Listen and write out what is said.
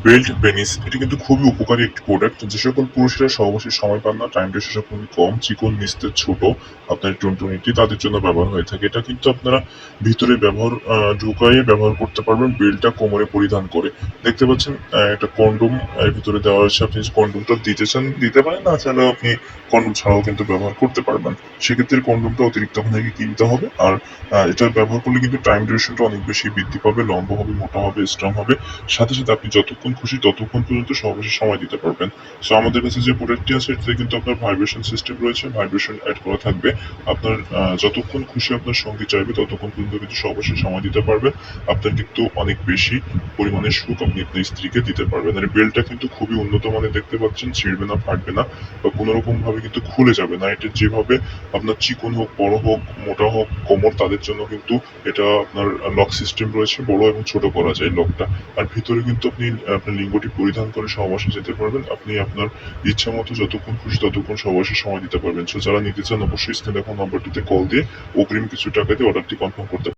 Belt penis এটি কিন্তু খুবই উপকারী একটি প্রোডাক্ট। যে সকল পুরুষেরা সহবাসে সময় পান না, টাইম রেশিও খুবই কম, চিকন, নিস্তেজ, ছোট, আপনার টুনটুনিটি তাদের জন্য ব্যবহার হয়ে থাকে। এটা কিন্তু আপনারা ভিতরে ঢুকায়ে ব্যবহার করতে পারবেন বেল্টটা কোমরে পরিধান করে। দেখতে পাচ্ছেন একটা কন্ডোম এর ভিতরে দেওয়া হয়েছে। আপনি যদি কন্ডোমটা দিতে চান দিতে পারেন, না চাইলেও আপনি কন্ডোম ছাড়াও কিন্তু ব্যবহার করতে পারবেন। সেক্ষেত্রে কন্ডোমটা অতিরিক্ত আপনাকে কিনতে হবে। আর এটা ব্যবহার করলে কিন্তু টাইম ডিউরেশনটা অনেক বেশি বৃদ্ধি পাবে, লম্বা হবে, মোটা হবে, স্ট্রং হবে। সাথে, সাথে আপনি যতক্ষণ খুশি ততক্ষণ পর্যন্ত সহবাসে সময় দিতে পারবেন। সো আমাদের কাছে যে প্রোডাক্টটি আছে এটাতে কিন্তু আপনার ভাইব্রেশন সিস্টেম রয়েছে, ভাইব্রেশন এড করা থাকবে। আপনার যতক্ষণ খুশি আপনার সঙ্গী চাইবে ততক্ষণ পর্যন্ত কিন্তু সহবাসে সময় দিতে পারবেন। আপনার কিন্তু অনেক বেশি পরিমাণে সুখ আপনি আপনার স্ত্রীকে দিতে পারবেন। আর বেল্টটা কিন্তু খুবই উন্নত মানের, দেখতে পাচ্ছেন, ছিঁড়বে না, ফাটবে না বা কোনো রকম ভাবে কিন্তু খুলে যাবে না। এটা যেভাবে আপনার চিকন হোক, বড় হোক, মোটা হোক কোমর তাদের জন্য কিন্তু এটা আপনার লক সিস্টেম রয়েছে, বড় এবং ছোট করা যায় লকটা। আর ভিতরে কিন্তু আপনি আপনার লিঙ্গটি পরিধান করে সহবাসে যেতে পারবেন। আপনি আপনার ইচ্ছা মতো যতক্ষণ খুশি ততক্ষণ সহবাসে সময় দিতে পারবেন। সো যারা নিতে চান অবশ্যই স্ক্রিনে দেখানো নম্বরটিতে কল দিয়ে অগ্রিম কিছু টাকা দিয়ে অর্ডারটি কনফার্ম করতে